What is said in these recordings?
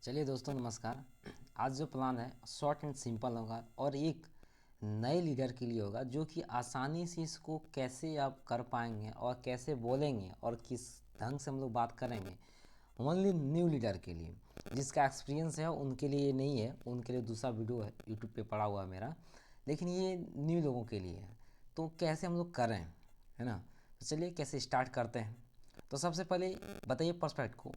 चलिए दोस्तों, नमस्कार। आज जो प्लान है शॉर्ट एंड सिंपल होगा और एक नए लीडर के लिए होगा जो कि आसानी से इसको कैसे आप कर पाएंगे और कैसे बोलेंगे और किस ढंग से हम लोग बात करेंगे। ओनली न्यू लीडर के लिए जिसका एक्सपीरियंस है उनके लिए ये नहीं है, उनके लिए दूसरा वीडियो है यूट्यूब पे पड़ा हुआ है मेरा, लेकिन ये न्यू लोगों के लिए है। तो कैसे हम लोग करें, है ना। तो चलिए कैसे स्टार्ट करते हैं। तो सबसे पहले बताइए पर्सपेक्ट को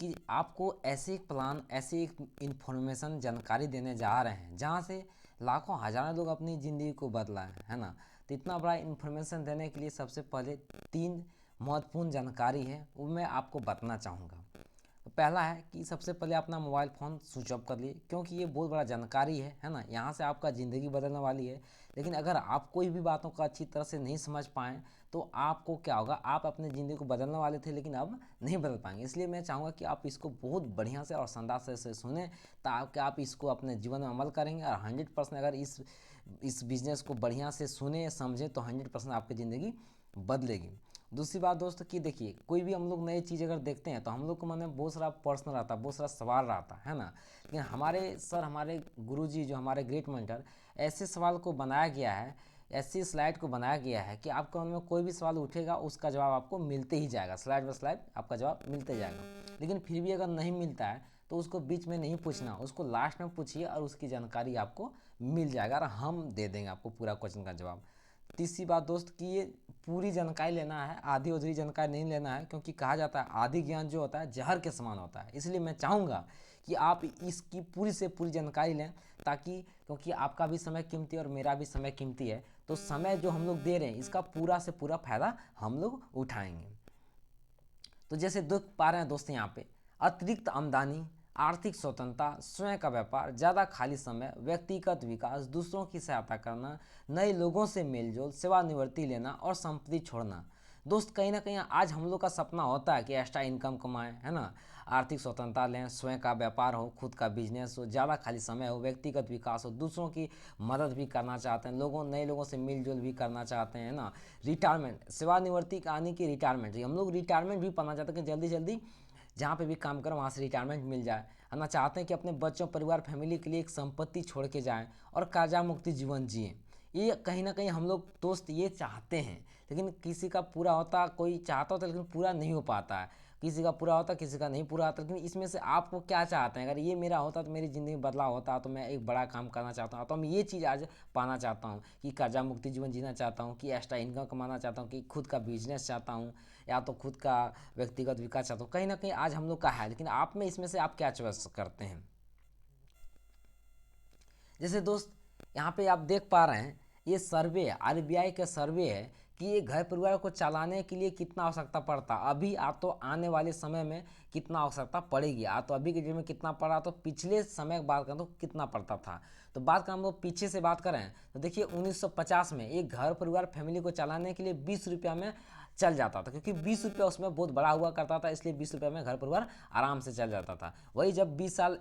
कि आपको ऐसे एक प्लान, ऐसे एक इन्फॉर्मेशन जानकारी देने जा रहे हैं जहाँ से लाखों हज़ारों लोग अपनी ज़िंदगी को बदला है ना। तो इतना बड़ा इन्फॉर्मेशन देने के लिए सबसे पहले 3 महत्वपूर्ण जानकारी है, वो मैं आपको बताना चाहूँगा। तो पहला है कि सबसे पहले अपना मोबाइल फ़ोन स्विच ऑफ कर लिए, क्योंकि ये बहुत बड़ा जानकारी है ना। यहाँ से आपका ज़िंदगी बदलने वाली है। लेकिन अगर आप कोई भी बातों को अच्छी तरह से नहीं समझ पाएँ तो आपको क्या होगा, आप अपने ज़िंदगी को बदलने वाले थे लेकिन अब नहीं बदल पाएंगे। इसलिए मैं चाहूँगा कि आप इसको बहुत बढ़िया से और शानदार से सुने, ताकि आप इसको अपने जीवन में अमल करेंगे और 100% अगर इस बिज़नेस को बढ़िया से सुने समझें तो 100% आपकी ज़िंदगी बदलेगी। दूसरी बात दोस्तों कि देखिए, कोई भी हम लोग नई चीज़ अगर देखते हैं तो हम लोग को मन में बहुत सारा प्रश्न रहता है, बहुत सारा सवाल रहता है ना। लेकिन हमारे सर, हमारे गुरुजी जो हमारे ग्रेट मेंटर, ऐसे सवाल को बनाया गया है, ऐसी स्लाइड को बनाया गया है कि आपके मन में कोई भी सवाल उठेगा उसका जवाब आपको मिलते ही जाएगा, स्लाइड बाय स्लाइड आपका जवाब मिलते जाएगा। लेकिन फिर भी अगर नहीं मिलता है तो उसको बीच में नहीं पूछना, उसको लास्ट में पूछिए और उसकी जानकारी आपको मिल जाएगा और हम दे देंगे आपको पूरा क्वेश्चन का जवाब। तीसरी बात दोस्त कि ये पूरी जानकारी लेना है, आधी अधूरी जानकारी नहीं लेना है, क्योंकि कहा जाता है आधी ज्ञान जो होता है जहर के समान होता है। इसलिए मैं चाहूँगा कि आप इसकी पूरी से पूरी जानकारी लें, ताकि क्योंकि आपका भी समय कीमती और मेरा भी समय कीमती है, तो समय जो हम लोग दे रहे हैं इसका पूरा से पूरा फायदा हम लोग उठाएंगे। तो जैसे देख पा रहे हैं दोस्त यहाँ पे, अतिरिक्त आमदनी, आर्थिक स्वतंत्रता, स्वयं का व्यापार, ज़्यादा खाली समय, व्यक्तिगत विकास, दूसरों की सहायता करना, नए लोगों से मेलजोल, सेवानिवृत्ति लेना और संपत्ति छोड़ना। दोस्त कहीं ना कहीं आज हम लोग का सपना होता है कि एक्स्ट्रा इनकम कमाएं, है ना। आर्थिक स्वतंत्रता लें, स्वयं का व्यापार हो, खुद का बिजनेस हो, ज़्यादा खाली समय हो, व्यक्तिगत विकास हो, दूसरों की मदद भी करना चाहते हैं, नए लोगों से मिलजुल भी करना चाहते हैं ना। रिटायरमेंट, सेवानिवृत्ति आने की रिटायरमेंट, हम लोग रिटायरमेंट भी पाना चाहते हैं कि जल्दी जल्दी जहाँ पे भी काम करें वहाँ से रिटायरमेंट मिल जाए, है ना। चाहते हैं कि अपने बच्चों, परिवार, फैमिली के लिए एक संपत्ति छोड़ के जाएं और कर्जा मुक्ति जीवन जिएं। ये कहीं ना कहीं हम लोग दोस्त ये चाहते हैं, लेकिन किसी का पूरा होता, कोई चाहता होता लेकिन पूरा नहीं हो पाता है। किसी का पूरा होता, किसी का नहीं पूरा होता। लेकिन इसमें से आपको क्या चाहते हैं? अगर ये मेरा होता तो मेरी ज़िंदगी में बदलाव होता, तो मैं एक बड़ा काम करना चाहता हूँ, तो मैं ये चीज़ आज पाना चाहता हूँ कि कर्जा मुक्ति जीवन जीना चाहता हूँ, कि एक्स्ट्रा इनकम कमाना चाहता हूँ, कि खुद का बिजनेस चाहता हूँ, या तो खुद का व्यक्तिगत विकास चाहता हूँ। कहीं ना कहीं आज हम लोग का है, लेकिन आप में इसमें से आप क्या चॉइस करते हैं? जैसे दोस्त यहाँ पे आप देख पा रहे हैं, ये सर्वे आरबीआई का सर्वे है कि ये घर परिवार को चलाने के लिए कितना आवश्यकता पड़ता, अभी आ तो आने वाले समय में कितना आवश्यकता पड़ेगी। आ तो अभी के डेट में कितना पड़ा, तो पिछले समय की बात करें तो कितना पड़ता था। तो बात करें हम लोग पीछे से बात करें तो देखिए 1950 में एक घर परिवार फैमिली को चलाने के लिए 20 रुपया में चल जाता था, क्योंकि 20 रुपया उसमें बहुत बड़ा हुआ करता था, इसलिए 20 रुपया में घर परिवार आराम से चल जाता था। वही जब 20 साल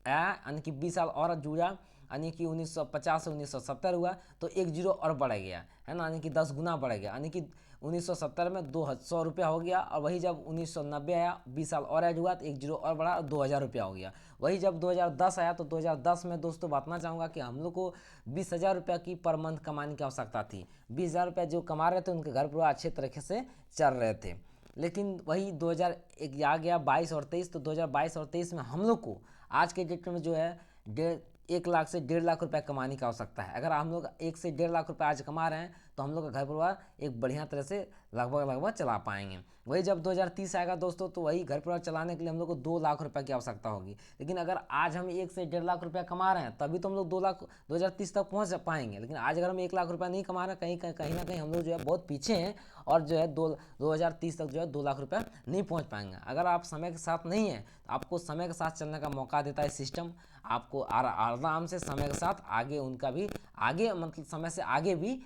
आया, यानी कि 20 साल और जुड़ा, यानी कि 1950 से 1970 हुआ तो एक जीरो और बढ़ गया, है ना, यानी कि 10 गुना बढ़ गया। यानी कि 1970 में 200 रुपया हो गया, और वही जब 1990 आया, 20 साल और ऐड हुआ तो एक जीरो और बढ़ा और 2000 रुपया हो गया। वही जब 2010 आया तो 2010 में दोस्तों बताना चाहूँगा कि हम लोग को 20,000 रुपया की पर मंथ कमाने की आवश्यकता थी। 20,000 रुपया जो कमा रहे थे उनके घर पूरा अच्छे तरीके से चल रहे थे। लेकिन वही 2001 आ गया, 22 और 23, तो 2022 और 23 में हम लोग को आज के डेट में जो है 1 लाख से 1.5 लाख रुपया कमाने की आवश्यकता है। अगर हम लोग 1 से 1.5 लाख रुपया आज कमा रहे हैं तो हम लोग का घर परिवार एक बढ़िया तरह से लगभग चला पाएंगे। वही जब 2030 आएगा दोस्तों तो वही घर परिवार चलाने के लिए हम लोग को 2 लाख रुपया की आवश्यकता होगी। लेकिन अगर आज हम 1 से 1.5 लाख रुपया कमा रहे हैं तभी तो हम लोग 2030 तक पहुँच पाएंगे। लेकिन आज अगर हम 1 लाख रुपया नहीं कमा रहे हैं, कहीं ना कहीं हम लोग जो है बहुत पीछे हैं, और जो है 2030 तक जो है 2 लाख रुपया नहीं पहुँच पाएंगे। अगर आप समय के साथ नहीं है तो आपको समय के साथ चलने का मौका देता है सिस्टम, आपको आराम से समय के साथ आगे उनका भी आगे मतलब समय से आगे भी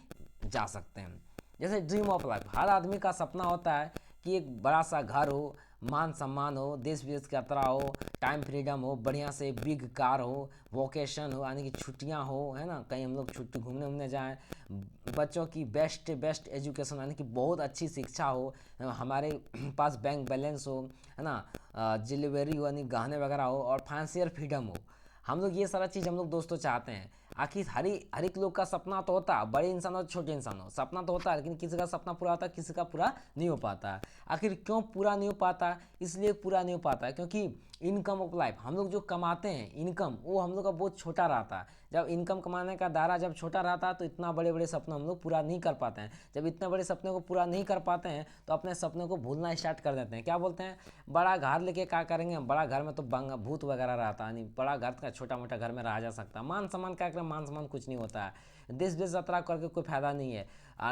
जा सकते हैं। जैसे ड्रीम ऑफ लाइफ, हर आदमी का सपना होता है कि एक बड़ा सा घर हो, मान सम्मान हो, देश विदेश की यात्रा हो, टाइम फ्रीडम हो, बढ़िया से बिग कार हो, वोकेशन हो यानी कि छुट्टियां हो, है ना, कहीं हम लोग छुट्टी घूमने उमने जाएं, बच्चों की बेस्ट बेस्ट एजुकेशन यानी कि बहुत अच्छी शिक्षा हो, हमारे पास बैंक बैलेंस हो, है ना, ज्वेलरी हो यानी गहने वगैरह हो, और फाइनेंशियल फ्रीडम हो। हम लोग ये सारा चीज़ हम लोग दोस्तों चाहते हैं। आखिर हर एक लोग का सपना तो होता है, बड़े इंसान हो छोटे इंसान हो, सपना तो होता है, लेकिन किसी का सपना पूरा होता है, किसी का पूरा नहीं हो पाता है। आखिर क्यों पूरा नहीं हो पाता? इसलिए पूरा नहीं हो पाता है क्योंकि इनकम ऑफ लाइफ, हम लोग जो कमाते हैं इनकम, वो हम लोग का बहुत छोटा रहता है। जब इनकम कमाने का दायरा जब छोटा रहता है तो इतना बड़े बड़े सपने हम लोग पूरा नहीं कर पाते हैं। जब इतने बड़े सपने को पूरा नहीं कर पाते हैं तो अपने सपने को भूलना स्टार्ट कर देते हैं। क्या बोलते हैं, बड़ा घर लेके क्या करेंगे, बड़ा घर में तो भूत वगैरह रहता है, नहीं बड़ा घर का छोटा मोटा घर में रहा जा सकता है। मान सम्मान क्या करें, मान सम्मान कुछ नहीं होता है, देश विदेश यात्रा करके कोई फायदा नहीं है।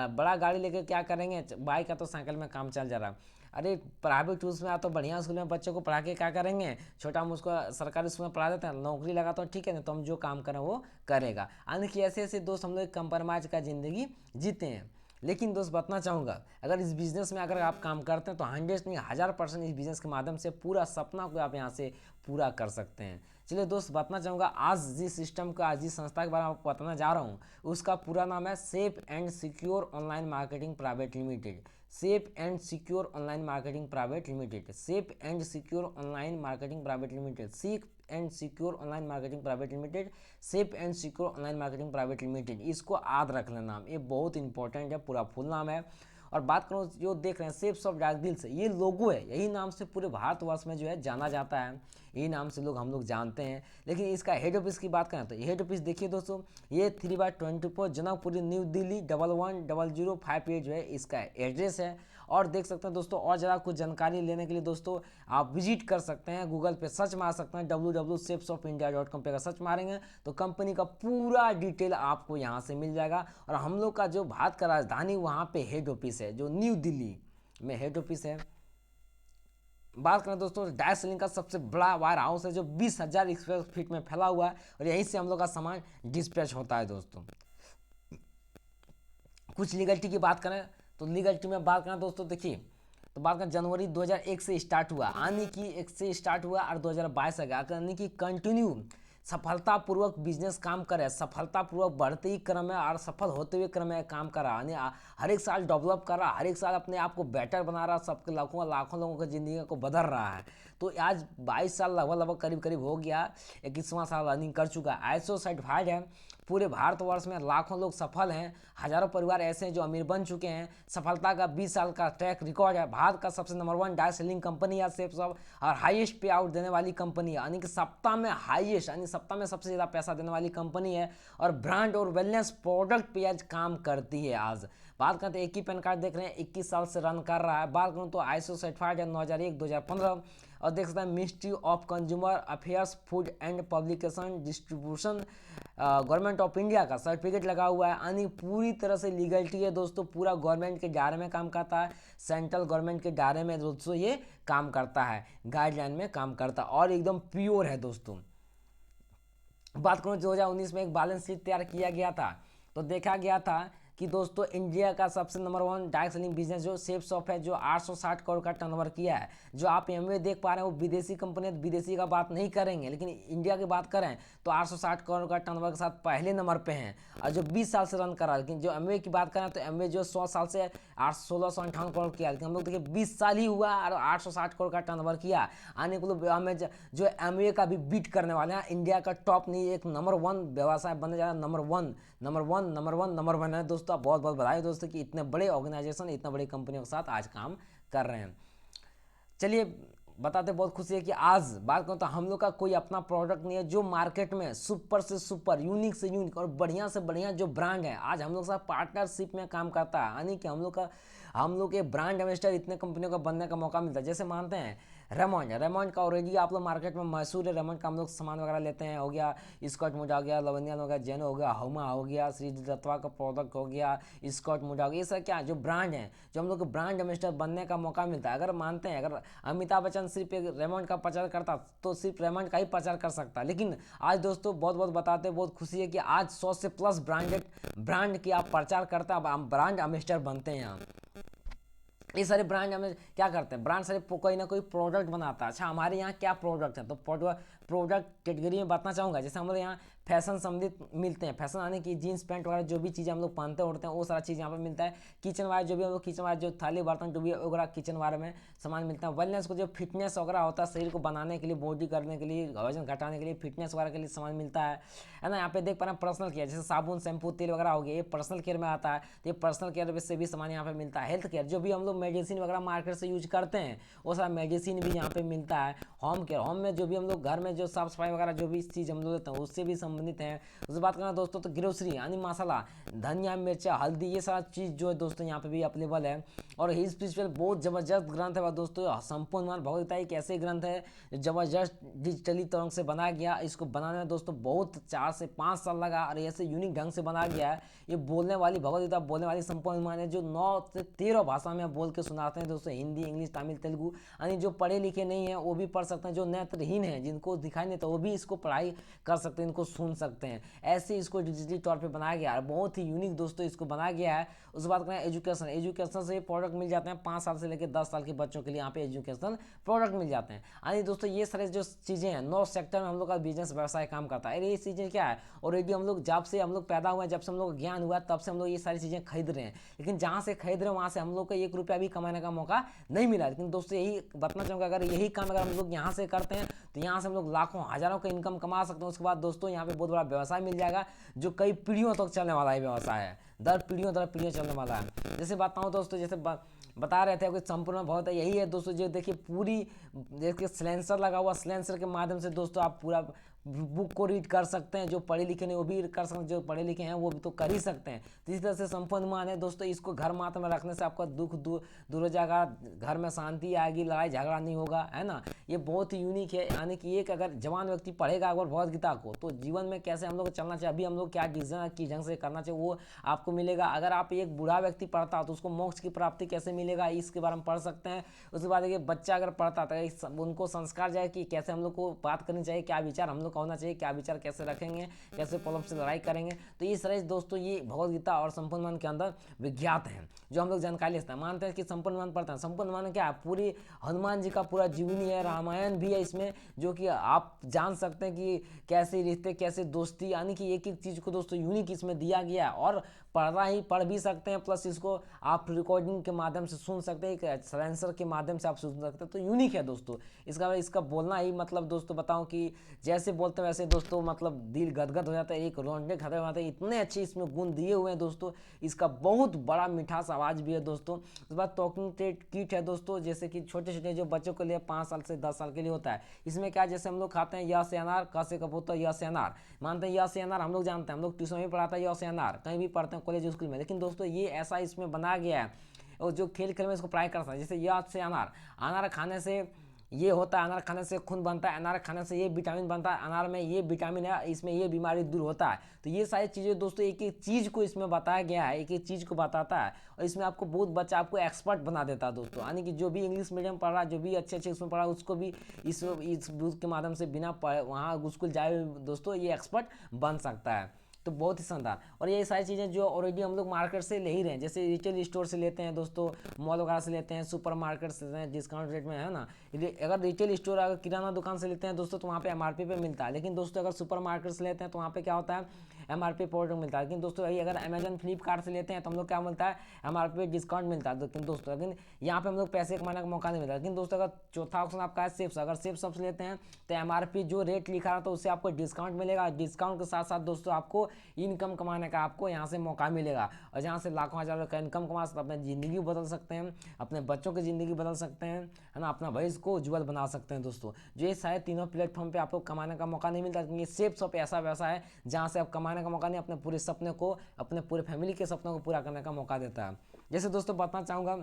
बड़ा गाड़ी लेके क्या करेंगे, बाइक का तो साइकिल में काम चल जा रहा है। अरे प्राइवेट स्कूल में तो बढ़िया स्कूल में बच्चों को पढ़ा के क्या करेंगे, छोटा मुझको सरकारी स्कूल में पढ़ा देते हैं, नौकरी लगा तो ठीक है, ना तो हम जो काम करें वो करेगा। यानी कि ऐसे ऐसे दोस्त हम लोग कंप्रोमाइज का ज़िंदगी जीते हैं। लेकिन दोस्त बताना चाहूँगा, अगर इस बिज़नेस में अगर आप काम करते हैं तो 100 नहीं 1000% इस बिज़नेस के माध्यम से पूरा सपना को आप यहाँ से पूरा कर सकते हैं। चलिए दोस्त बताना चाहूँगा, आज जिस सिस्टम का, आज जिस संस्था के बारे में आपको बताना जा रहा हूँ उसका पूरा नाम है safe and secure online marketing private limited. Safe and secure online marketing private limited, safe and secure online marketing private limited, safe and secure online marketing private limited, safe and secure online marketing private limited. इसको याद रख लेना नाम, ये बहुत important है, पूरा full नाम है। और बात करूँ जो देख रहे हैं सेफ सॉफ्ट डाक डील से, ये लोगो है, यही नाम से पूरे भारतवर्ष में जो है जाना जाता है, यही नाम से हम लोग जानते हैं। लेकिन इसका हेड ऑफिस की बात करें तो हेड ऑफिस देखिए दोस्तों, ये 3/24 जनकपुरी न्यू दिल्ली 110058 जो है इसका एड्रेस है। और देख सकते हैं दोस्तों, और ज़्यादा कुछ जानकारी लेने के लिए दोस्तों आप विजिट कर सकते हैं, गूगल पे सर्च मार सकते हैं, www.safesoffindia.com पे अगर सर्च मारेंगे तो कंपनी का पूरा डिटेल आपको यहाँ से मिल जाएगा। और हम लोग का जो भारत का राजधानी वहाँ पे हेड ऑफिस है, जो न्यू दिल्ली में हेड ऑफिस है। बात करें दोस्तों, डायस सेलिंग का सबसे बड़ा वायर हाउस है जो 20,000 स्क्वायर फीट में फैला हुआ है, और यहीं से हम लोग का सामान डिस्पैच होता है दोस्तों। कुछ लीगलिटी की बात करें तो लीगलिटी में बात करें दोस्तों, देखिए तो बात करें जनवरी 2001 से स्टार्ट हुआ, यानी कि 1 से स्टार्ट हुआ और 2022 आ गया, यानी कि कंटिन्यू सफलतापूर्वक बिजनेस काम करे, सफलतापूर्वक बढ़ते ही क्रम में और सफल होते हुए क्रम में काम कर रहा, यानी हर एक साल डेवलप कर रहा, हर एक साल अपने आप को बेटर बना रहा, सबके लाखों लोगों की ज़िंदगी को बदल रहा है। तो आज 22 साल लगभग करीब करीब हो गया, 21वां साल रनिंग कर चुका है, आईएसओ सर्टिफाइड है। पूरे भारतवर्ष में लाखों लोग सफल हैं, हजारों परिवार ऐसे हैं जो अमीर बन चुके हैं। सफलता का 20 साल का ट्रैक रिकॉर्ड है। भारत का सबसे नंबर 1 डायरेक्ट सेलिंग कंपनी है सेफ्स ऑफ, और हाईएस्ट पे आउट देने वाली कंपनी है, यानी कि सप्ताह में हाईएस्ट, यानी सप्ताह में सबसे ज़्यादा पैसा देने वाली कंपनी है। और ब्रांड और वेलनेस प्रोडक्ट पे आज काम करती है। आज बात करते हैं, एक ही पैन कार्ड देख रहे हैं, 21 साल से रन कर रहा है। बात करूँ तो आईएसओ सर्टिफाइड है 2001 2015। और देख सकते हैं ministry of consumer affairs food and publication distribution government of India का सर्टिफिकेट लगा हुआ है, यानी पूरी तरह से लीगलिटी है दोस्तों, पूरा गवर्नमेंट के दायरे में काम करता है, सेंट्रल गवर्नमेंट के दायरे में दोस्तों ये काम करता है, गाइडलाइन में काम करता है और एकदम प्योर है दोस्तों। बात करूँ 2019 में एक बैलेंस शीट तैयार किया गया था, तो देखा गया था कि दोस्तों इंडिया का सबसे नंबर 1 डायरेक्ट सेलिंग बिजनेस जो सेफ्स ऑफ है, जो 860 करोड़ का टर्नओवर किया है। जो आप एमवे देख पा रहे हैं वो विदेशी कंपनी है, विदेशी का बात नहीं करेंगे, लेकिन इंडिया की बात करें तो 860 करोड़ का टर्नओवर के साथ पहले नंबर पे हैं, और जो 20 साल से रन कर रहा है। लेकिन जो एमवे की बात करें तो एमवे जो 100 साल से 1658 करोड़ किया, लेकिन हम लोग देखिए 20 साल ही हुआ और 860 करोड़ का टर्नओवर किया। आने को हमें जो एमवे का भी बीट करने वाले हैं, इंडिया का टॉप नहीं एक नंबर 1 व्यवसाय बनने जा रहा है, नंबर वन है दोस्तों। बहुत बहुत बधाई दोस्तों कि इतने बड़े ऑर्गेनाइजेशन, इतने बड़ी कंपनियों के साथ आज काम कर रहे हैं। चलिए बताते बहुत खुशी है कि आज बात करूँ तो हम लोग का कोई अपना प्रोडक्ट नहीं है, जो मार्केट में सुपर से सुपर, यूनिक से यूनिक और बढ़िया से बढ़िया जो ब्रांड है, आज हम लोग साथ पार्टनरशिप में काम करता है, यानी कि हम लोग के ब्रांड एम्बेसडर इतने कंपनियों का बनने का मौका मिलता है। जैसे मानते हैं रेमंड का ऑलरेडी आप लोग मार्केट में मशहूर है, रेमंड का हम लोग सामान वगैरह लेते हैं, हो गया स्कॉट मुडा हो गया, लवनियन हो गया, जेन हो गया, हुमा हो गया, श्री दत्वा का प्रोडक्ट हो गया, स्कॉट मुडा हो गया, ये सब क्या जो ब्रांड है, जो हम लोग को ब्रांड एम्बेसडर बनने का मौका मिलता है। अगर मानते हैं अगर अमिताभ बच्चन सिर्फ एक रेमंड का प्रचार करता तो सिर्फ रेमंड का ही प्रचार कर सकता, लेकिन आज दोस्तों बहुत बहुत बताते हैं, बहुत खुशी है कि आज 100 से प्लस ब्रांड की आप प्रचार करते हैं, अब ब्रांड एम्बेसडर बनते हैं यहाँ। ये सारे ब्रांड हमें क्या करते हैं, ब्रांड सारे कोई ना कोई प्रोडक्ट बनाता है। अच्छा हमारे यहाँ क्या प्रोडक्ट है, तो प्रोडक्ट कैटेगरी में बताना चाहूँगा। जैसे हमारे यहाँ फैशन संबंधित मिलते हैं, फैशन आने की जीन्स पैंट वगैरह जो भी चीज़ें हम लोग पहनते उड़ते हैं वो सारा चीज़ यहाँ पर मिलता है। किचन वायर जो भी हम लोग किचन वायर जो थाली बर्तन जो भी वगैरह किचन वायर में सामान मिलता है। वेलनेस को जो फिटनेस वगैरह होता है, शरीर को बनाने के लिए, बॉडी करने के लिए, वजन घटाने के लिए, फिटनेस वगैरह के लिए सामान मिलता है ना। यहाँ पे देख पा रहे हैं पर्सनल केयर, जैसे साबुन शैम्पू तेल वगैरह हो गया, ये पर्सनल केयर में आता है। तो ये पर्सनल केयर से भी सामान यहाँ पे मिलता है। हेल्थ केयर जो भी हम लोग मेडिसिन वगैरह मार्केट से यूज करते हैं वो सारा मेडिसिन भी यहाँ पे मिलता है। होम केयर, होम में जो भी हम लोग घर में जो साफ सफाई वगैरह जो भी चीज़ हम लोग लेते हैं उससे भी संबंधित है। उससे बात करना दोस्तों तो ग्रोसरी यानी मसाला, धनिया मिर्चा हल्दी, ये सारा चीज़ जो है दोस्तों यहाँ पे भी अवेलेबल है। और ही स्पिरिचुअल बहुत जबरदस्त ग्रंथ है दोस्तों। संपूर्ण मान भगवद्गीता एक ऐसे ग्रंथ है जो जबरदस्त डिजिटली तरंग से बनाया गया। इसको बनाने में दोस्तों बहुत 4 से 5 साल लगा और ऐसे यूनिक ढंग से बनाया गया है। ये बोलने वाली भगवद्गीता बोलने वाली संपूर्ण मान है जो 9 से 13 भाषा में बोल के सुनाते हैं दोस्तों, हिंदी इंग्लिश तमिल तेलुगु। यानी जो पढ़े लिखे नहीं है वो भी पढ़ सकते हैं, जो नेत्रहीन है जिनको दिखाई नहीं तो वो भी इसको पढ़ाई कर सकते हैं, इनको सुन सकते हैं। ऐसे इसको डिजिटली तौर पे बनाया गया है, बहुत ही यूनिक दोस्तों इसको बनाया गया है। उसके बाद करें एजुकेशन, एजुकेशन से प्रोडक्ट मिल जाते हैं 5 साल से लेकर 10 साल के बच्चों के लिए यहाँ पे एजुकेशन प्रोडक्ट मिल जाते हैं। यानी दोस्तों ये सारे जो चीज़ें हैं 9 सेक्टर में हम लोग का बिजनेस व्यवसाय काम करता है। अरे ये चीज़ें क्या है, ऑलरेडी हम लोग जब से हम लोग पैदा हुए, जब से हम लोग ज्ञान हुआ तब से हम लोग ये सारी चीज़ें खरीद रहे हैं। लेकिन जहाँ से खरीद रहे हैं वहाँ से हम लोग को 1 रुपया भी कमाने का मौका नहीं मिला। लेकिन दोस्तों यही बताना चाहूँगा, अगर यही काम अगर हम लोग यहाँ से करते हैं तो यहाँ से हम लोग लाखों हज़ारों का इनकम कमा सकते हैं। उसके बाद दोस्तों यहाँ पे बहुत बड़ा व्यवसाय मिल जाएगा जो कई पीढ़ियों तक चलने वाला है व्यवसाय है, दर पीढ़ियों चलने वाला है। जैसे बताऊँ दोस्तों, जैसे बता रहे थे कि संपूर्ण बहुत है यही है दोस्तों। जो देखिए पूरी देखिए सिलेंसर लगा हुआ, सिलेंसर के माध्यम से दोस्तों आप पूरा बुक को रीड कर सकते हैं। जो पढ़े लिखे नहीं वो भी कर सकते हैं, जो पढ़े लिखे हैं वो भी तो कर ही सकते हैं। तो इस तरह से संपन्न मान है दोस्तों। इसको घर मात्र में रखने से आपका दुख दूर हो जाएगा, घर में शांति आएगी, लड़ाई झगड़ा नहीं होगा, है ना। ये बहुत ही यूनिक है। यानी कि एक अगर जवान व्यक्ति पढ़ेगा अगर भगवद्गीता को तो जीवन में कैसे हम लोग चलना चाहिए, अभी हम लोग क्या डिसीजन की ढंग से करना चाहिए वो आपको मिलेगा। अगर आप एक बूढ़ा व्यक्ति पढ़ता तो उसको मोक्ष की प्राप्ति कैसे मिलेगा इसके बारे में पढ़ सकते हैं। उसके बाद देखिए बच्चा अगर पढ़ता तो उनको संस्कार जाए कि कैसे हम लोग को बात करनी चाहिए, क्या विचार हम लोग का होना चाहिए, क्या विचार कैसे रखेंगे, कैसे प्रॉब्लम से लड़ाई करेंगे। तो ये सारे दोस्तों ये भगवद्गीता और संपूर्ण मान के अंदर विज्ञात हैं जो हम लोग जानकारी लेते हैं। मानते हैं कि संपूर्ण मान पढ़ते हैं। संपूर्ण मान क्या है, पूरी हनुमान जी का पूरा जीवनी है, रामायण भी है इसमें, जो कि आप जान सकते हैं कि कैसे रिश्ते कैसे दोस्ती, यानी कि एक एक चीज़ को दोस्तों यूनिक इसमें दिया गया है। और पढ़ भी सकते हैं, प्लस इसको आप रिकॉर्डिंग के माध्यम से सुन सकते हैं, सलेंसर के माध्यम से आप सुन सकते हैं। तो यूनिक है दोस्तों। इसका बोलना ही मतलब दोस्तों बताऊं कि जैसे बोलते हैं वैसे दोस्तों मतलब दिल गदगद हो जाता है, एक रोंगटे खड़े हो जाते हैं। इतने अच्छे इसमें गुण दिए हुए हैं दोस्तों। इसका बहुत बड़ा मिठास आवाज़ भी है दोस्तों। उसके बाद टॉकिंग किट है दोस्तों, जैसे कि छोटे छोटे जो बच्चों के लिए 5 साल से 10 साल के लिए होता है। इसमें क्या जैसे हम लोग खाते हैं य से अनार, क से कबूतर, य से अनार, मानते हैं य से अनार हम लोग जानते हैं, हम लोग ट्यूशन में पढ़ाता है य से अनार, कहीं भी पढ़ते हैं कॉलेज स्कूल में। लेकिन दोस्तों ये ऐसा इसमें बनाया गया है और जो खेल में इसको पढ़ाई करता है। जैसे य से अनार, अनार खाने से ये होता है, अनार खाने से खून बनता है, अनार खाने से ये विटामिन बनता है, अनार में ये विटामिन है, इसमें ये बीमारी दूर होता है। तो ये सारी चीज़ें दोस्तों एक एक चीज़ को इसमें बताया गया है, एक एक चीज़ को बताता है। और इसमें आपको बहुत बच्चा आपको एक्सपर्ट बना देता है दोस्तों। यानी कि जो भी इंग्लिश मीडियम पढ़ रहा है, जो भी अच्छे उसमें पढ़ा उसको भी इस बुक के माध्यम से बिना वहाँ स्कूल जाए दोस्तों ये एक्सपर्ट बन सकता है। तो बहुत ही शानदार। और ये सारी चीज़ें जो ऑलरेडी हम लोग मार्केट से ले ही रहे हैं, जैसे रिटेल स्टोर से लेते हैं दोस्तों, मॉल वगैरह से लेते हैं, सुपर मार्केट से लेते हैं डिस्काउंट रेट में, है ना। अगर रिटेल स्टोर अगर किराना दुकान से लेते हैं दोस्तों तो वहाँ पे MRP पे मिलता है। लेकिन दोस्तों अगर सुपर मार्केट से लेते हैं तो वहाँ पे क्या होता है MRP प्रोडक्ट मिलता है। लेकिन दोस्तों यही अगर अमेजन फ्लिपकार्ट से लेते हैं तो हम लोग क्या मिलता है MRP पे डिस्काउंट मिलता है। लेकिन दोस्तों लेकिन यहाँ पे हम लोग पैसे कमाने का मौका नहीं मिलता। लेकिन दोस्तों अगर चौथा ऑप्शन आपका है सिप्स, अगर सिप्स सबसे लेते हैं तो MRP जो रेट लिखा है तो उससे आपको डिस्काउंट मिलेगा। डिस्काउंट के साथ साथ दोस्तों आपको इनकम कमाने का आपको यहाँ से मौका मिलेगा। और जहाँ से लाखों हज़ारों का इनकम कमा सकते हैं, अपनी ज़िंदगी बदल सकते हैं, अपने बच्चों की ज़िंदगी बदल सकते हैं, है ना, अपना भविष्य को उज्जवल बना सकते हैं दोस्तों। जो ये शायद तीनों प्लेटफॉर्म पे आपको कमाने का मौका नहीं मिलता। लेकिन ये सेफ शॉप ऐसा वैसा है जहाँ से आप कमाने का मौका नहीं, अपने पूरे सपने को, अपने पूरे फैमिली के सपनों को पूरा करने का मौका देता है। जैसे दोस्तों बताना चाहूँगा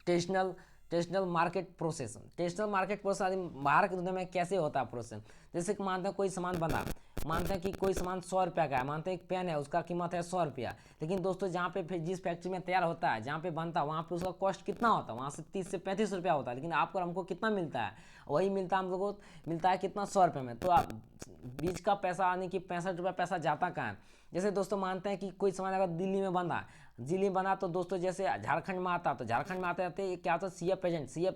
traditional market process. Traditional market process बाहर की दुनिया में कैसे होता है प्रोसेस। जैसे कि मानते हैं कोई सामान बना मानते हैं कि कोई सामान 100 रुपया का है, मानते हैं एक पेन है उसका कीमत है 100 रुपया, लेकिन दोस्तों जहाँ पे फिर जिस फैक्ट्री में तैयार होता है, जहाँ पे बनता है, वहाँ पे उसका कॉस्ट कितना होता है, वहाँ से 30 से 35 रुपया होता है, लेकिन आपको और हमको कितना मिलता है, वही मिलता है हम लोग को, मिलता है कितना 100 रुपये में। तो आप बीच का पैसा यानी कि 65 रुपया पैसा जाता कहाँ है। जैसे दोस्तों मानते हैं कि कोई सामान अगर दिल्ली में बना, दिल्ली में बना तो दोस्तों जैसे झारखंड में आता, तो झारखंड में आते आते क्या होता है, सी एफ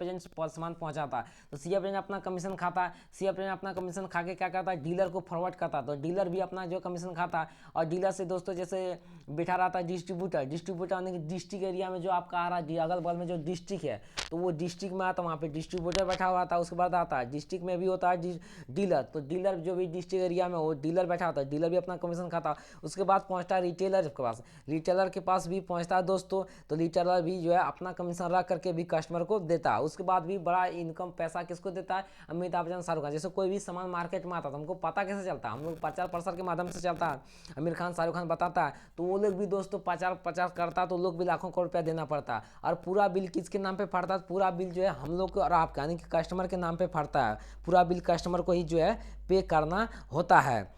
एजेंट सामान पहुंचाता है, तो सी एफ एजेंट अपना कमीशन खाता है, सी एफ एजेंट अपना कमीशन खा के क्या करता है, डीलर को फॉरवर्ड करता है, तो डीलर भी अपना जो कमीशन खाता है, और डीलर से दोस्तों जैसे बैठा रहता है डिस्ट्रीब्यूटर यानी कि डिस्ट्रिक्ट एरिया में जो आपका आ रहा है, अगल बगल में जो डिस्ट्रिक्ट है, तो वो डिस्ट्रिक्ट में आता है, वहाँ पे डिस्ट्रीब्यूटर बैठा हुआ था, उसके बाद आता है डिस्ट्रिक्ट में भी होता है डीलर, तो डीलर जो भी डिस्ट्रिक्ट एरिया में वो डीलर बैठा होता है, डीलर भी अपना कमीशन खाता है। उसके बाद पहुँचता है रिटेलर के पास, रिटेलर के पास भी पहुँचता है दोस्तों, तो रिटेलर भी जो है अपना कमीशन रख करके भी कस्टमर को देता है। उसके बाद भी बड़ा इनकम पैसा किसको देता है, अमिताभ बच्चन, शाहरुख खान। जैसे कोई भी सामान मार्केट में आता है तो हमको पता कैसे चलता है, हम लोग प्रचार प्रसार के माध्यम से चलता है, आमिर खान शाहरुख खान बताता है, तो वो लोग भी दोस्तों प्रचार प्रचार करता है, तो लोग भी लाखों करोड़ रुपया देना पड़ता है। और पूरा बिल किसके नाम पे फटता है, पूरा बिल जो है हम लोग को और आपका यानी कि कस्टमर के नाम पे फटता है, पूरा बिल कस्टमर को ही जो है पे करना होता है।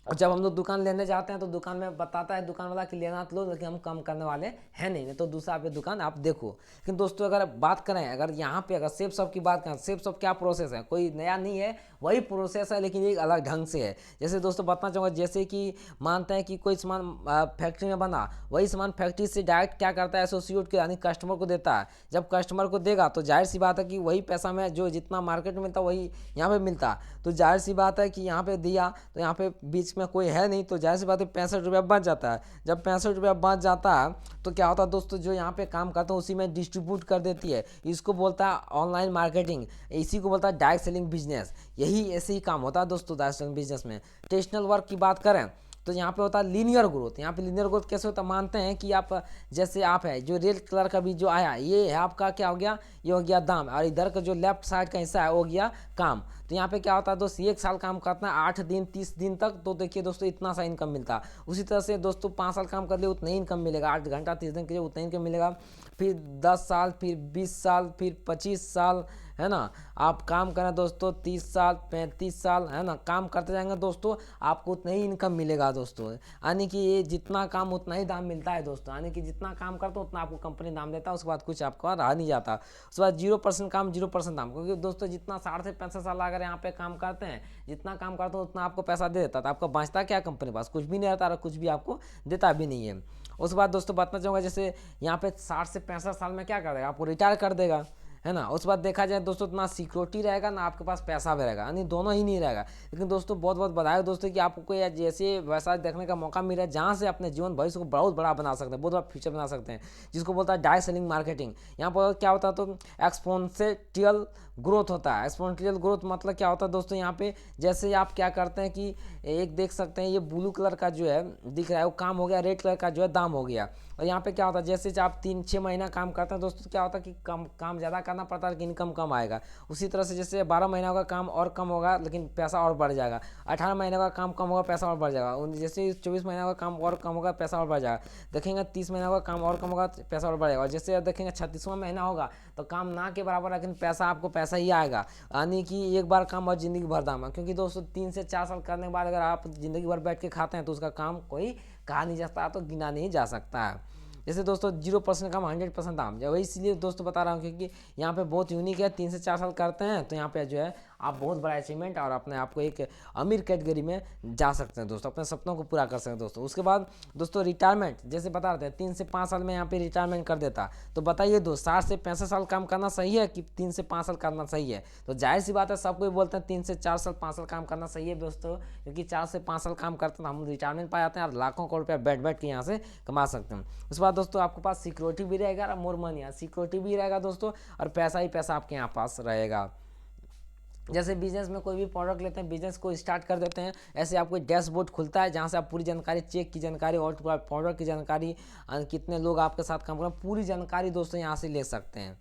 और जब हम लोग दुकान लेने जाते हैं तो दुकान में बताता है दुकान वाला कि लेना तो लो, लेकिन हम कम करने वाले हैं नहीं तो दूसरा पे दुकान आप देखो। लेकिन दोस्तों अगर बात करें, अगर यहाँ पे अगर सेफ शॉप की बात करें, सेफ शॉप क्या प्रोसेस है, कोई नया नहीं है, वही प्रोसेस है लेकिन एक अलग ढंग से है। जैसे दोस्तों बताना चाहूँगा, जैसे कि मानते हैं कि कोई सामान फैक्ट्री में बना, वही सामान फैक्ट्री से डायरेक्ट क्या करता है, एसोसिएट के यानी कस्टमर को देता है। जब कस्टमर को देगा तो जाहिर सी बात है कि वही पैसा में जो जितना मार्केट में मिलता वही यहाँ पे मिलता, तो जाहिर सी बात है कि यहाँ पे दिया तो यहाँ पे बीच में कोई है नहीं, तो जाहिर सी बात है 65 रुपया बच जाता है। जब 65 रुपया बच जाता है तो क्या होता है दोस्तों, जो यहाँ पे काम करता है उसी में डिस्ट्रीब्यूट कर देती है। इसको बोलता है ऑनलाइन मार्केटिंग, इसी को बोलता है डायरेक्ट सेलिंग बिजनेस। यही ऐसे ही काम होता है दोस्तों डायरेक्ट सेलिंग बिजनेस में। ट्रेडिशनल वर्क की बात करें तो यहाँ पे होता है लीनियर ग्रोथ। यहाँ पे लीनियर ग्रोथ कैसे होता है, मानते हैं कि आप जैसे आप है जो रेड कलर का भी जो आया, ये है आपका क्या हो गया, ये हो गया दाम, और इधर का जो लेफ्ट साइड का हिस्सा है हो गया काम। तो यहाँ पे क्या होता है दोस्तों, 1 साल काम करता है 8 दिन 30 दिन तक, तो देखिए दोस्तों इतना सा इनकम मिलता है। उसी तरह से दोस्तों 5 साल काम कर लिए उतना ही इनकम मिलेगा, 8 घंटा 30 दिन के लिए उतना ही इनकम मिलेगा। फिर 10 साल, फिर 20 साल, फिर 25 साल, है ना, आप काम करें दोस्तों 30 साल 35 साल, है ना, काम करते जाएंगे दोस्तों, आपको उतना ही इनकम मिलेगा दोस्तों। यानी कि ये जितना काम उतना ही दाम मिलता है दोस्तों, यानी कि जितना काम करते हो उतना आपको कंपनी दाम देता है, उसके बाद कुछ आपको रहा नहीं जाता। उसके बाद 0% काम 0% दाम, क्योंकि दोस्तों जितना 60 से 65 साल अगर यहाँ पे काम करते हैं, जितना काम करते हो उतना आपको पैसा दे देता है, तो आपका बचता क्या कंपनी के पास, कुछ भी नहीं रहता और कुछ भी आपको देता भी नहीं है। उसके बाद दोस्तों बताना चाहूँगा, जैसे यहाँ पे 60 से 65 साल में क्या कर देगा, आपको रिटायर कर देगा, है ना। उस बात देखा जाए दोस्तों, ना सिक्योरिटी रहेगा ना आपके पास पैसा भी रहेगा, यानी दोनों ही नहीं रहेगा। लेकिन दोस्तों बहुत बहुत बधाई दोस्तों कि आपको कोई जैसे वैसा देखने का मौका मिला है जहाँ से अपने जीवन भविष्य को बहुत बड़ा बना सकते हैं, बहुत बड़ा फ्यूचर बना सकते हैं, जिसको बोलता है डायरेक्ट सेलिंग मार्केटिंग। यहाँ पर क्या होता है, तो एक्सपोनेंशियल ग्रोथ होता है। एक्सपोनेंशियल ग्रोथ मतलब क्या होता है दोस्तों, यहाँ पे जैसे आप क्या करते हैं कि एक देख सकते हैं, ये ब्लू कलर का जो है दिख रहा है वो काम हो गया, रेड कलर का जो है दाम हो गया। और यहाँ पे क्या होता है, जैसे आप 3-6 महीना काम करते हैं दोस्तों, क्या होता है कि काम ज़्यादा करना पड़ता है, इनकम कम आएगा। उसी तरह से जैसे 12 महीना का काम और कम होगा लेकिन पैसा और बढ़ जाएगा, 18 महीने का काम कम होगा पैसा और बढ़ जाएगा, जैसे 24 महीना का काम और कम होगा पैसा और बढ़ जाएगा, देखेंगे 30 महीना का काम और कम होगा पैसा और बढ़ेगा, और जैसे देखेंगे 36वां महीना होगा तो काम ना के बराबर लेकिन पैसा आपको पैसा ही आएगा। यानी कि एक बार काम और ज़िंदगी भर दाम है, क्योंकि दोस्तों 3 से 4 साल करने के बाद अगर आप ज़िंदगी भर बैठ के खाते हैं तो उसका काम कोई कहा नहीं जा सकता, तो गिना नहीं जा सकता है। जैसे दोस्तों 0% काम 100% दाम, जब वही इसलिए दोस्तों बता रहा हूँ क्योंकि यहाँ पे बहुत यूनिक है, 3 से 4 साल करते हैं तो यहाँ पे जो है आप बहुत बड़ा अचीवमेंट और अपने आप को एक अमीर कैटेगरी में जा सकते हैं दोस्तों, अपने सपनों को पूरा कर सकते हैं दोस्तों। उसके बाद दोस्तों रिटायरमेंट, जैसे बता रहे थे 3 से 5 साल में यहाँ पे रिटायरमेंट कर देता, तो बताइए 60 से 65 साल काम करना सही है कि 3 से 5 साल करना सही है। तो जाहिर सी बात है सब कोई बोलते हैं 3 से 4 साल 5 साल काम करना सही है दोस्तों, क्योंकि 4 से 5 साल काम करते हैं हम रिटायरमेंट पा जाते हैं और लाखों करोड़ रुपया बैठ बैठ के यहाँ से कमा सकते हैं। उसके बाद दोस्तों आपके पास सिक्योरिटी भी रहेगा और मोर मनी, सिक्योरिटी भी रहेगा दोस्तों, और पैसा ही पैसा आपके यहाँ पास रहेगा। जैसे बिजनेस में कोई भी प्रोडक्ट लेते हैं, बिजनेस को स्टार्ट कर देते हैं, ऐसे आपको डैशबोर्ड खुलता है जहाँ से आप पूरी जानकारी, चेक की जानकारी और प्रोडक्ट की जानकारी, कितने लोग आपके साथ काम कर रहे हैं, पूरी जानकारी दोस्तों यहाँ से ले सकते हैं।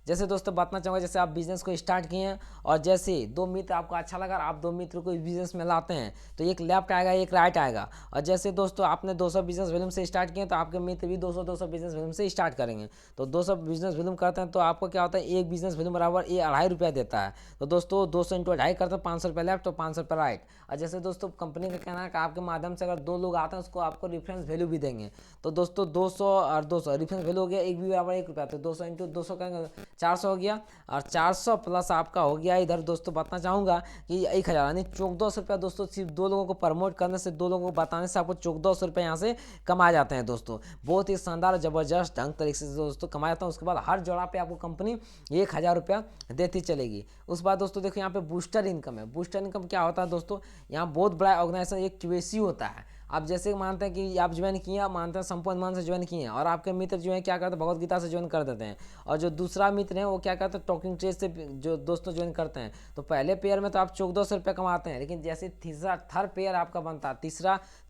जैसे दोस्तों बताना चाहूँगा, जैसे आप बिजनेस को स्टार्ट किए हैं और जैसे दो मित्र आपको अच्छा लगा, आप दो मित्र को इस बिजनेस में लाते हैं तो एक लेफ्ट आएगा एक राइट आएगा। और जैसे दोस्तों आपने 200 बिजनेस वॉल्यूम से स्टार्ट किए तो आपके मित्र भी 200 बिजनेस वॉल्यूम से स्टार्ट करेंगे। तो 200 बिजनेस वॉल्यूम करते हैं तो आपको क्या होता है, एक बिजनेस वॉल्यूम बराबर ये 2.5 रुपया देता है। तो दोस्तों 200 इंटू 2.5 करते हैं 500 रुपये लेफ्ट और 500 रुपये राइट। और जैसे दोस्तों कंपनी का कहना है कि आपके माध्यम से अगर 2 लोग आते हैं उसको आपको रेफरेंस वैल्यू भी देंगे। तो दोस्तों 200 और 200 रेफरेंस वैल्यू हो गया, एक भी बराबर 1 रुपया, तो 200 इंटू 200 करेंगे 400 हो गया। और 400 प्लस आपका हो गया इधर दोस्तों बताना चाहूँगा कि 1000 यानी 1400 रुपया दोस्तों सिर्फ 2 लोगों को प्रमोट करने से, 2 लोगों को बताने से आपको 1400 रुपये यहाँ से कमाए जाते हैं दोस्तों। बहुत ही शानदार ज़बरदस्त ढंग तरीके से दोस्तों कमाया जाता है। उसके बाद हर जोड़ा पे आपको कंपनी 1000 रुपया देती चलेगी। उस बाद दोस्तों देखो यहाँ पे बूस्टर इनकम है। बूस्टर इनकम क्या होता है दोस्तों, यहाँ बहुत बड़ा ऑर्गेनाइजेशन एक QAC होता है। आप जैसे मानते हैं कि आप ज्वाइन किए, आप मानते हैं संपूर्ण मान से ज्वाइन किए हैं और आपके मित्र जो है क्या करते हैं, भगवत गीता से ज्वाइन कर देते हैं। और जो दूसरा मित्र है वो क्या करते हैं, टॉकिंग ट्रेड से जो दोस्तों ज्वाइन करते हैं। तो पहले पेयर में तो आप 1400 रुपये कमाते हैं, लेकिन जैसे तीसरा थर्ड पेयर आपका बनता है,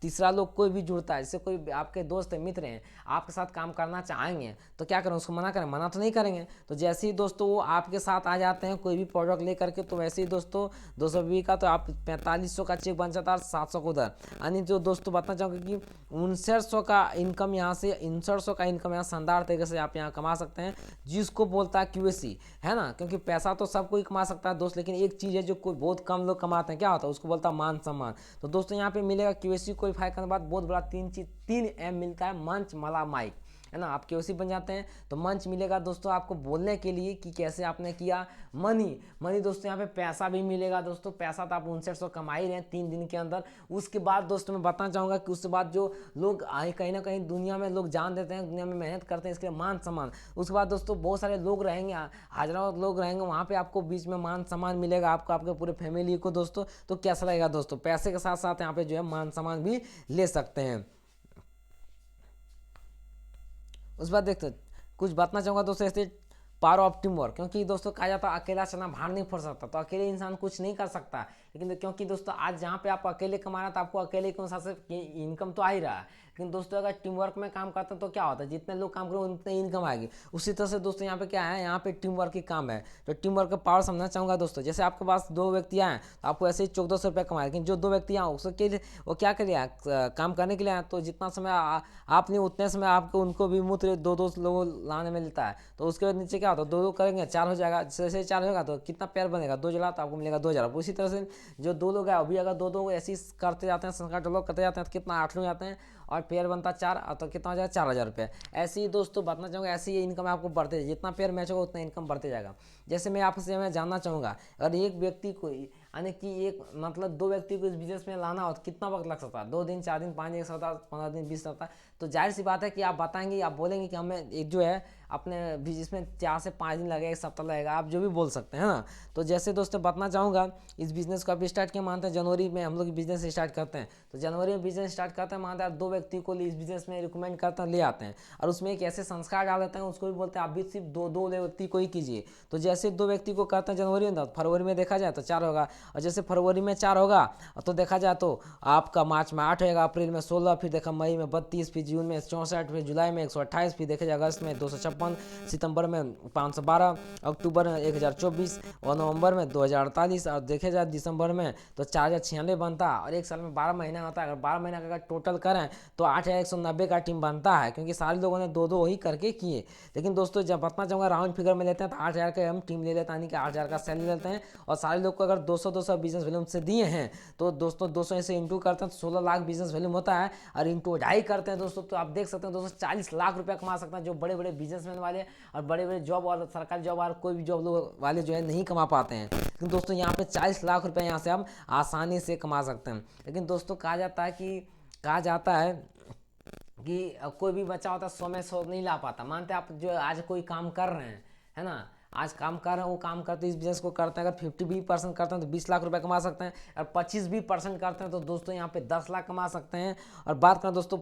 तीसरा लोग कोई भी जुड़ता है, जैसे कोई आपके दोस्त मित्र हैं आपके साथ काम करना चाहेंगे तो क्या करें, उसको मना करें, मना तो नहीं करेंगे। तो जैसे ही दोस्तों वो आपके साथ आ जाते हैं कोई भी प्रोडक्ट लेकर के, तो वैसे ही दोस्तों 220 का तो आप 4500 का चेक बन जाता है, 700 को उधर। यानी जो दोस्तों बताना चाहूँगा कि 5900 का इनकम यहाँ से, 5900 का इनकम यहाँ शानदार तरीके से आप यहाँ कमा सकते हैं, जिसको बोलता है QAC, है ना। क्योंकि पैसा तो सब कोई कमा सकता है दोस्त, लेकिन एक चीज़ है जो कोई बहुत कम लोग कमाते हैं, क्या होता है, उसको बोलता है मान सम्मान। तो दोस्तों यहाँ पे मिलेगा QAC क्वालिफाई करने के बाद बहुत बड़ा 3M मिलता है, मंच मला माइक, है ना। आप QAC बन जाते हैं तो मंच मिलेगा दोस्तों आपको बोलने के लिए कि कैसे आपने किया। मनी दोस्तों यहाँ पे पैसा भी मिलेगा दोस्तों। पैसा तो आप 5900 कमा ही रहे हैं 3 दिन के अंदर। उसके बाद दोस्तों मैं बताना चाहूँगा कि उसके बाद जो लोग आए कहीं ना कहीं दुनिया में लोग जान देते हैं, दुनिया में मेहनत करते हैं, इसके लिए मान सम्मान। उसके बाद दोस्तों बहुत सारे लोग रहेंगे, हजारों लोग रहेंगे, वहाँ पर आपको बीच में मान सम्मान मिलेगा आपको, आपके पूरे फैमिली को दोस्तों। तो कैसा लगेगा दोस्तों, पैसे के साथ साथ यहाँ पे जो है मान सम्मान भी ले सकते हैं। उस बात देखते कुछ बताना चाहूँगा दोस्तों ऐसे पावर ऑफ टीम वर्क, क्योंकि दोस्तों कहा जाता है अकेला चना भार नहीं फोड़ सकता, तो अकेले इंसान कुछ नहीं कर सकता। लेकिन क्योंकि दोस्तों आज जहाँ पे आप अकेले कमा रहे हैं तो आपको अकेले के अनुसार से इनकम तो आ ही रहा है, लेकिन दोस्तों अगर टीम वर्क में काम करते हैं तो क्या होता है, जितने लोग काम करेंगे उतने इनकम आएगी। उसी तरह से दोस्तों यहाँ पे क्या है, यहाँ पे टीम वर्क की काम है। तो टीम वर्क का पावर समझना चाहूँगा दोस्तों। जैसे आपके पास 2 व्यक्ति आए तो आपको ऐसे ही 1400 रुपये कमाए, लेकिन जो 2 व्यक्ति आए उसके वो क्या कर लिया, काम करने के लिए आए, तो जितना समय आपने उतने समय आपको उनको भी मूत्र 2-2 लोगों लाने में मिलता है। तो उसके बाद नीचे क्या होता है, 2-2 करेंगे 4 हो जाएगा। जैसे 4 होगा तो कितना पेयर बनेगा, 2 जला तो आपको मिलेगा 2000। उसी तरह से जो 2 लोग हैं अभी अगर 2-2 ऐसे ही करते जाते हैं, संख्या डेवलप करते जाते हैं तो कितना 8 लोग जाते हैं और पेयर बनता 4, तो कितना हो जाएगा 4000 रुपये। ऐसे ही दोस्तों बताना चाहूँगा, ऐसी ये इनकम आपको बढ़ते जाएगी, जितना पेयर मैच होगा उतना इनकम बढ़ते जाएगा। जैसे मैं आपसे मैं जानना चाहूँगा, अगर एक व्यक्ति को यानी कि एक मतलब 2 व्यक्ति को इस बिजनेस में लाना हो तो कितना वक्त लग सकता है, 2 दिन 4 दिन 5 दिन 1 सप्ताह 15 दिन 20 सप्ताह। तो जाहिर सी बात है कि आप बताएंगे, आप बोलेंगे कि हमें एक जो है अपने बिजनेस में 4 से 5 दिन लगेगा, 1 सप्ताह लगेगा, आप जो भी बोल सकते हैं ना। तो जैसे दोस्तों बताना चाहूँगा, इस बिज़नेस को आप स्टार्ट किया मानते हैं जनवरी में हम लोग बिजनेस स्टार्ट करते हैं, तो जनवरी में बिजनेस स्टार्ट करते हैं मानते हैं 2 व्यक्ति को इस बिजनेस में रिकमेंड करते हैं, ले आते हैं और उसमें एक ऐसे संस्कार डाल देते हैं, उसको भी बोलते हैं आप भी सिर्फ 2 व्यक्ति को ही कीजिए। तो जैसे 2 व्यक्ति को करते हैं जनवरी में, तो फरवरी में देखा जाए तो 4 होगा, और जैसे फरवरी में 4 होगा तो देखा जाए तो आपका मार्च में 8 होगा, अप्रैल में 16, फिर देखा मई में 32, फिर जून में 64, फिर जुलाई में 128, फिर देखा जाए अगस्त में 256, सितंबर में 512, अक्टूबर में 1024 और नवंबर में 2048 और देखे जाए दिसंबर में तो 4096 बनता है। और एक साल में 12 महीना होता है, अगर 12 महीना का अगर टोटल करें तो 8190 का टीम बनता है, क्योंकि सारे लोगों ने 2-2 ही करके किए। लेकिन दोस्तों जब बताना चाहूँगा राउंड फिगर में लेते हैं तो 8000 का हम टीम ले लेते हैं, यानी कि 8000 का सैलरी लेते हैं, और सारे लोग को अगर 200 बिजनेस वैल्यूम से दिए हैं तो दोस्तों 200 से इंटू करते हैं तो 16 लाख बिजनेस वैल्यूम होता है, और इंटू 2.5 करते हैं दोस्तों तो आप देख सकते हैं दोस्तों 40 लाख रुपया कमा सकते हैं, जो बड़े बड़े बिजनेसमैन वाले और बड़े बड़े जॉब और सरकारी जॉब और कोई भी जॉब लोग वाले जो है नहीं कमा पाते हैं। लेकिन दोस्तों यहाँ पे 40 लाख रुपए यहाँ से आप आसानी से कमा सकते हैं। लेकिन दोस्तों कहा जाता है कि कोई भी बच्चा होता है 100 में 100 नहीं ला पाता। मानते हैं आप जो आज कोई काम कर रहे हैं, है ना, आज काम कर रहे हैं, वो काम करते इस बिजनेस को करते हैं, अगर 50-20% करते हैं तो 20 लाख रुपए कमा सकते हैं, और 25-20% करते हैं तो दोस्तों यहाँ पे 10 लाख कमा सकते हैं। और बात करें दोस्तों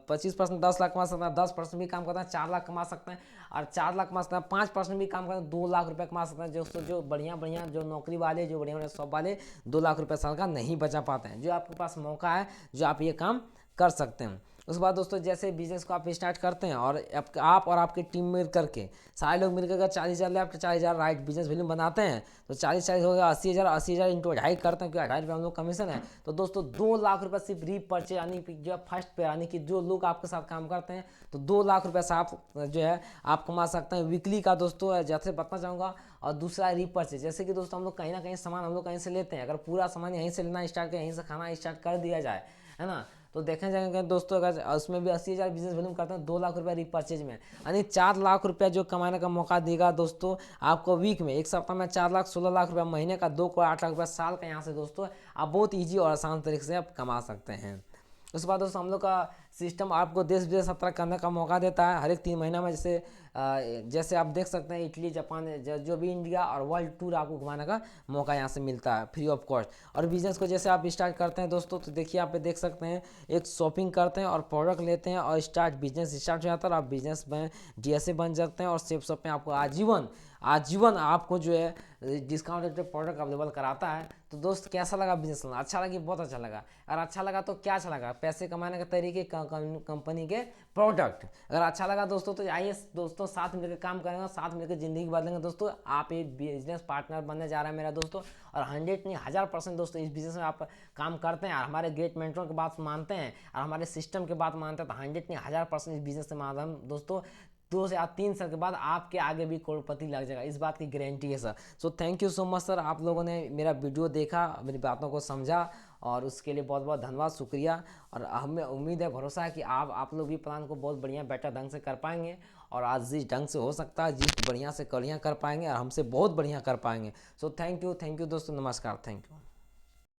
25% 10 लाख कमा सकते हैं, 10% भी काम करते हैं 4 लाख कमा सकते हैं, और 4 लाख कमा सकते हैं, 5% भी काम करते हैं 2 लाख रुपये कमा सकते हैं। दोस्तों जो बढ़िया जो नौकरी वाले, जो बढ़िया शॉप वाले 2 लाख रुपये साल का नहीं बचा पाते हैं, जो आपके पास मौका है जो आप ये काम कर सकते हैं। उसके बाद दोस्तों जैसे बिजनेस को आप स्टार्ट करते हैं और आप और आपकी टीम मिल करके सारे लोग मिलकर अगर 40,000 ले आपके 40,000 राइट बिजनेस वैल्यू बनाते हैं तो 40 हो गया 80,000, 80,000 इंटू 2.5 करते हैं क्योंकि 2.5 रुपये हम लोग कमीशन है। तो दोस्तों 2 लाख रुपये सिर्फ रीपर्चेज यानी कि जो फर्स्ट पे यानी कि जो लोग आपके साथ काम करते हैं तो 2 लाख रुपये से आप जो है आप कमा सकते हैं वीकली का दोस्तों, जैसे बताना चाहूँगा। और दूसरा रीपर्चेज, जैसे कि दोस्तों हम लोग कहीं ना कहीं सामान हम लोग कहीं से लेते हैं, अगर पूरा सामान यहीं से लेना स्टार्ट करें, यहीं से खाना स्टार्ट कर दिया जाए, है ना, तो देखें जाएंगे दोस्तों अगर उसमें भी 80,000 बिजनेस वॉल्यूम करते हैं 2 लाख रुपये रीपर्चेज में, यानी 4 लाख रुपया जो कमाने का मौका देगा दोस्तों आपको वीक में। एक सप्ताह में 4 लाख, 16 लाख रुपया महीने का, 2 करोड़ 8 लाख रुपया साल का यहाँ से दोस्तों आप बहुत ईजी और आसान तरीके से आप कमा सकते हैं। उसके बाद दोस्तों हम लोग का सिस्टम आपको देश विदेश यात्रा करने का मौका देता है हर एक 3 महीना में। जैसे आप देख सकते हैं इटली, जापान, जो भी इंडिया और वर्ल्ड टूर आपको घुमाने का मौका यहाँ से मिलता है फ्री ऑफ कॉस्ट। और बिजनेस को जैसे आप स्टार्ट करते हैं दोस्तों तो देखिए आप देख सकते हैं एक शॉपिंग करते हैं और प्रोडक्ट लेते हैं और बिजनेस स्टार्ट हो जाता है और आप बिजनेस में डीएसए बन जाते हैं और सेफ शॉप में आपको आजीवन आपको जो है डिस्काउंट रेट प्रोडक्ट अवेलेबल कराता है। तो दोस्त कैसा लगा बिजनेस करना? अच्छा लगी? बहुत अच्छा लगा। अगर अच्छा लगा तो क्या अच्छा लगा? पैसे कमाने के तरीके, कंपनी के प्रोडक्ट। अगर अच्छा लगा दोस्तों तो आइए दोस्तों साथ मिलकर काम करेंगे, साथ मिलकर ज़िंदगी बदलेंगे दोस्तों। आप एक बिजनेस पार्टनर बनने जा रहा है मेरा दोस्तों, और 100 नहीं 1000% दोस्तों इस बिजनेस में आप काम करते हैं और हमारे ग्रेट मेंटरों की बात मानते हैं और हमारे सिस्टम की बात मानते हैं तो 100 नहीं 1000% इस बिजनेस से माध्यम दोस्तों 2 से 3 साल के बाद आपके आगे भी करोड़पति लग जाएगा, इस बात की गारंटी है sir. So thank you so much sir, आप लोगों ने मेरा वीडियो देखा, मेरी बातों को समझा और उसके लिए बहुत बहुत धन्यवाद, शुक्रिया। और हमें उम्मीद है, भरोसा है कि आप लोग भी प्लान को बहुत बढ़िया बेटर ढंग से कर पाएंगे और आज जिस ढंग से हो सकता है जिस बढ़िया से बढ़िया कर पाएंगे और हमसे बहुत बढ़िया कर पाएंगे। सो थैंक यू दोस्तों, नमस्कार, थैंक यू।